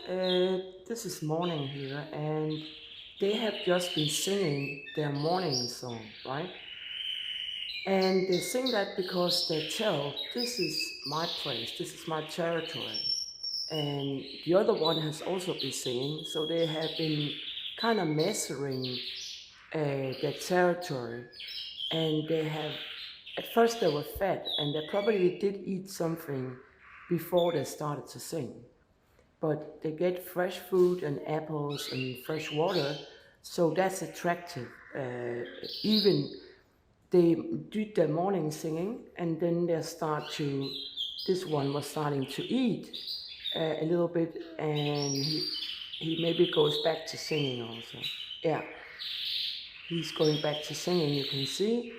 This is morning here, and they have just been singing their morning song, right? And they sing that because they tell, this is my place, this is my territory. And the other one has also been singing, so they have been kind of measuring their territory. And they have, at first they were fed, and they probably did eat something before they started to sing. But they get fresh food and apples and fresh water, so that's attractive. Even they do their morning singing, and then they start to. This one was starting to eat a little bit, and he maybe goes back to singing also. Yeah, he's going back to singing. You can see,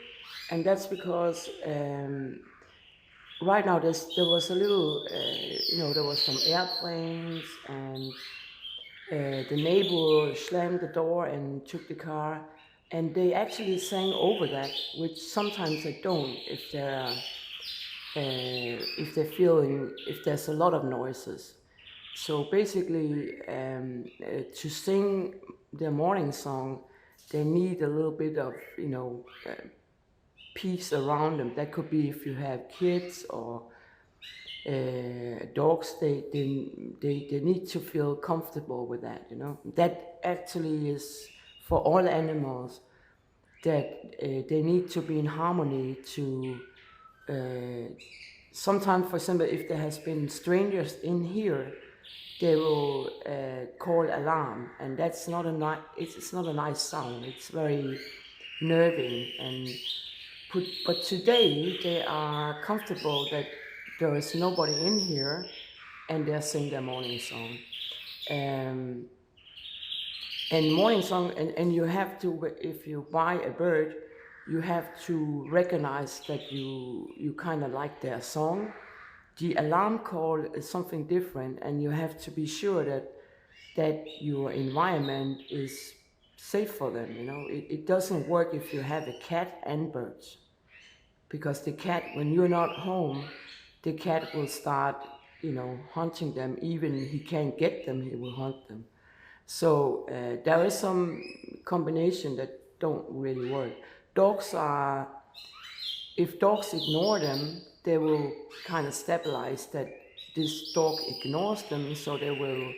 and that's because right now there was a little, there was some airplanes and the neighbor slammed the door and took the car, and they actually sang over that, which sometimes they don't if they're feeling if there's a lot of noises. So basically, to sing their morning song, they need a little bit of peace around them. That could be if you have kids or dogs, they need to feel comfortable with that, That actually is for all animals, that they need to be in harmony to, sometimes, for example, if there has been strangers in here, they will call alarm, and that's not it's not a nice sound. It's very nerving, but today they are comfortable that there is nobody in here, and they're singing their morning song. Um, and morning song, and you have to, if you buy a bird, you have to recognize that you kind of like their song. The alarm call is something different, and you have to be sure that your environment is safe for them. It doesn't work if you have a cat and birds, because the cat, when you're not home, the cat will start, hunting them. Even he can't get them, he will hunt them. So there is some combination that don't really work. Dogs are, if dogs ignore them, they will kind of stabilize that this dog ignores them, so they will,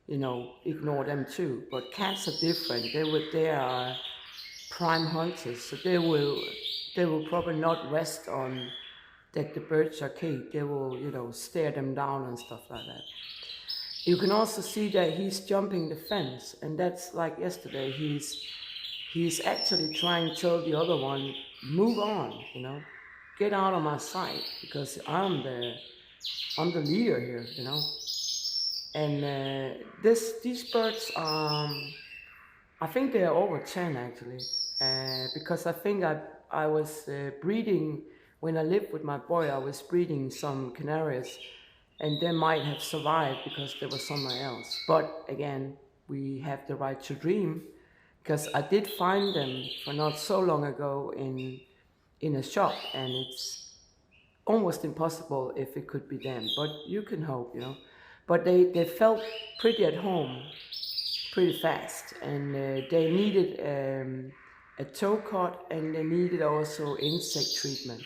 ignore them too. But cats are different. They are prime hunters, so they will probably not rest on that the birds are caged. They will, stare them down and stuff like that. You can also see that he's jumping the fence, and that's like yesterday. He's actually trying to tell the other one, move on, get out of my sight, because I'm the leader here, And these birds, I think they are over 10 actually, because I think I was breeding when I lived with my boy. I was breeding some canaries, and they might have survived because they were somewhere else. But again, we have the right to dream, because I did find them for not so long ago in a shop, and it's almost impossible if it could be them. But you can hope, But they felt pretty at home pretty fast, and they needed a toe cut, and they needed also insect treatment.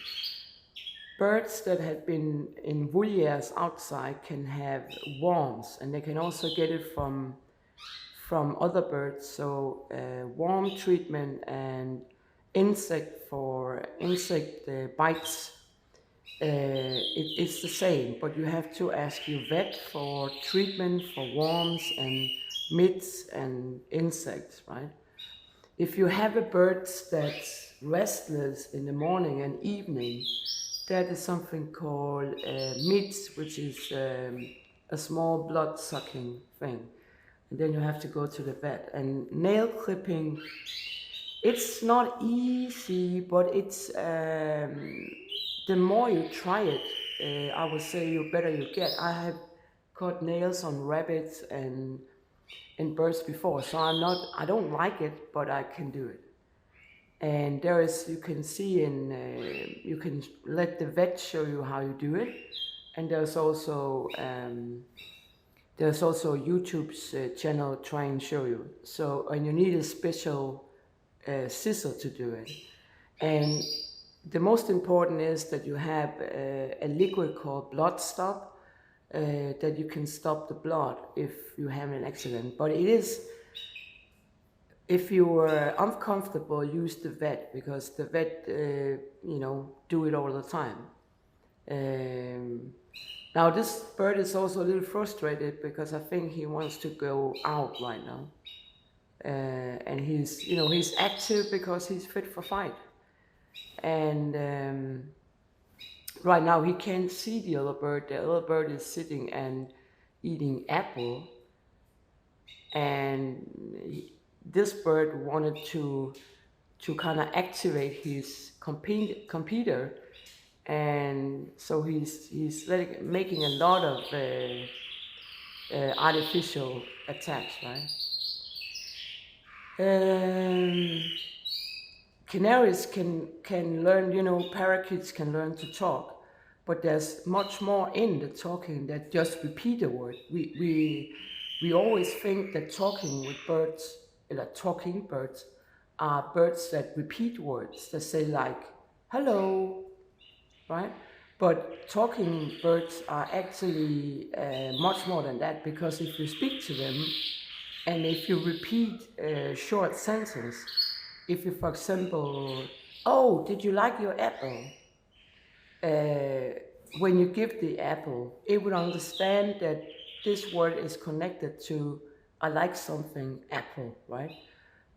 Birds that had been in volières outside can have worms, and they can also get it from other birds. So worm treatment and insect bites, it's the same, but you have to ask your vet for treatment for worms and mites and insects, right? If you have a bird that's restless in the morning and evening, that is something called mites, which is a small blood-sucking thing. And then you have to go to the vet. And nail clipping, it's not easy, but it's the more you try it, I would say the better you get. I have cut nails on rabbits and birds before, so I don't like it, but I can do it. And you can see you can let the vet show you how you do it. And there's also There's also YouTube's channel trying to show you. So, and you need a special scissor to do it. And the most important is that you have a liquid called blood stop, that you can stop the blood if you have an accident. But it is, if you are uncomfortable, use the vet, because the vet, do it all the time. Now this bird is also a little frustrated because I think he wants to go out right now. And he's active because he's fit for fight. And right now he can't see the other bird. The other bird is sitting and eating apple. And this bird wanted to kind of activate his computer, and so he's making a lot of artificial attacks, right? Canaries can learn, parakeets can learn to talk, but there's much more in the talking than just repeat a word. We always think that talking with birds, like talking birds, are birds that repeat words, that say like, hello, right? But talking birds are actually much more than that, because if you speak to them, and if you repeat a short sentence, if you, for example, oh, did you like your apple? When you give the apple, it would understand that this word is connected to I like something, apple, right?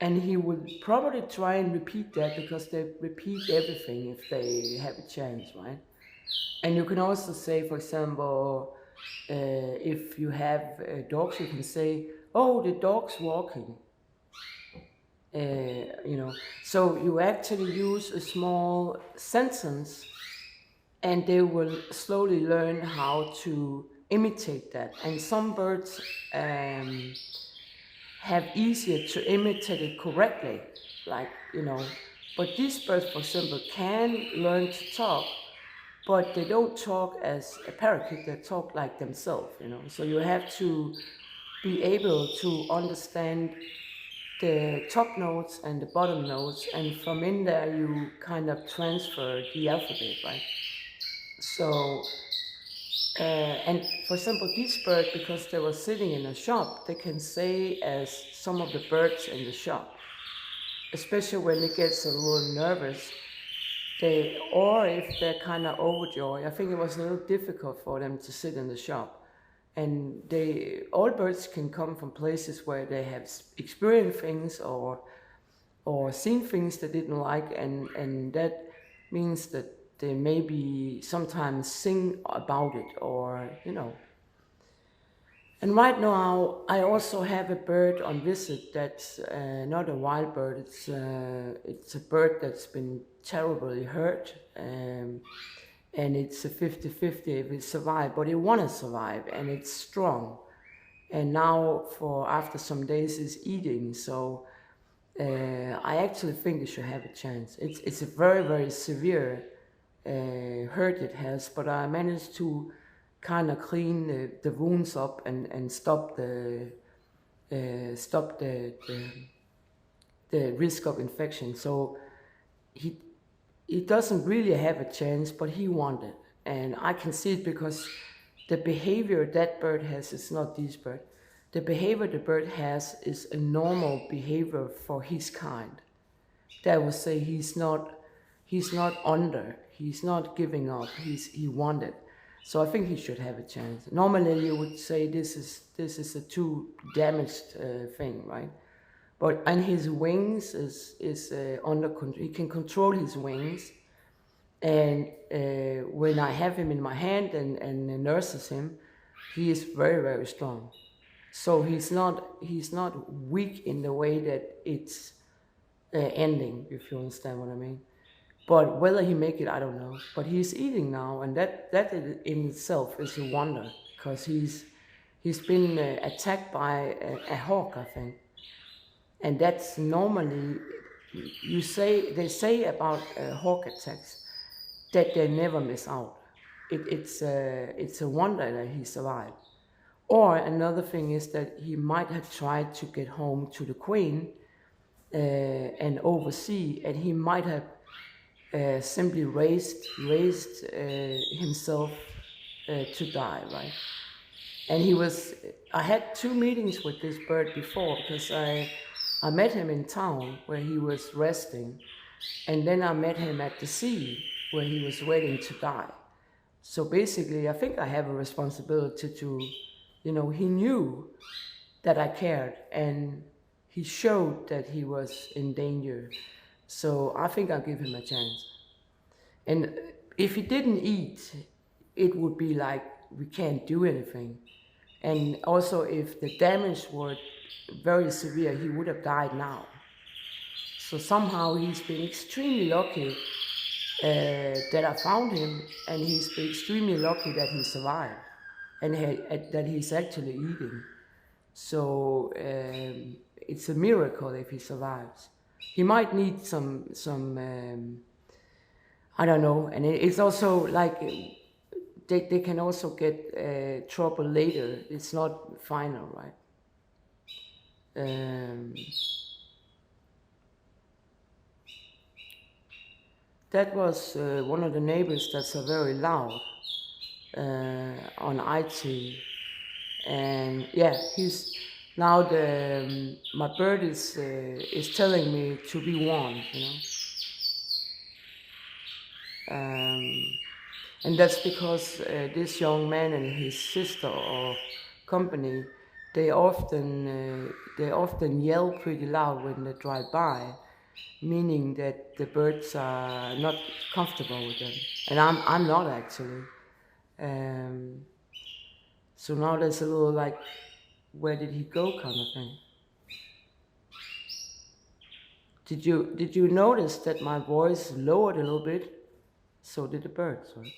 And he would probably try and repeat that, because they repeat everything if they have a chance, right? And you can also say, for example, if you have dogs, you can say, oh, the dog's walking. So you actually use a small sentence, and they will slowly learn how to imitate that. And some birds have easier to imitate it correctly, but these birds, for example, can learn to talk, but they don't talk as a parakeet, they talk like themselves. So you have to be able to understand the top notes and the bottom notes, and from in there you kind of transfer the alphabet, right? So, and for example, this bird, because they were sitting in a shop, they can say as some of the birds in the shop, especially when it gets a little nervous, or if they're kind of overjoyed. I think it was a little difficult for them to sit in the shop. And all birds can come from places where they have experienced things or seen things they didn't like, and that means that they maybe sometimes sing about it, or. And right now I also have a bird on visit that's not a wild bird. It's a bird that's been terribly hurt, and it's a 50-50 if it survives, but it want to survive, and it's strong. And now, after some days, it's eating. So I actually think it should have a chance. It's a very, very severe hurt it has, but I managed to kind of clean the wounds up and stop the risk of infection. So he doesn't really have a chance, but he wanted. And I can see it because the behavior that bird has is not this bird. The behavior the bird has is a normal behavior for his kind. That would say he's not under, he's not giving up, he wanted. So I think he should have a chance. Normally you would say this is a too damaged thing, right? And his wings is under control. He can control his wings, and when I have him in my hand and nurses him, he is very, very strong. So he's not weak in the way that it's ending, if you understand what I mean. But whether he make it, I don't know. But he's eating now, and that in itself is a wonder, because he's been attacked by a hawk, I think. And that's normally, they say about hawk attacks that they never miss out. It's a wonder that he survived. Or another thing is that he might have tried to get home to the queen and oversee, and he might have simply raised himself to die, right? And I had 2 meetings with this bird before, because I met him in town where he was resting, and then I met him at the sea where he was waiting to die. So basically, I think I have a responsibility to, he knew that I cared, and he showed that he was in danger. So I think I'll give him a chance. And if he didn't eat, it would be like we can't do anything. And also, if the damage were very severe, he would have died now. So somehow he's been extremely lucky that I found him, and he's been extremely lucky that he survived, and that he's actually eating. So it's a miracle if he survives. He might need some I don't know, and it's also like they can also get trouble later. It's not final, right? That was one of the neighbors that's very loud on IT, and yeah, he's now my bird is telling me to be warned, and that's because this young man and his sister or company, they often yell pretty loud when they drive by, meaning that the birds are not comfortable with them, and I'm not actually. So now there's a little like, where did he go kind of thing. Did you notice that my voice lowered a little bit? So did the birds, right?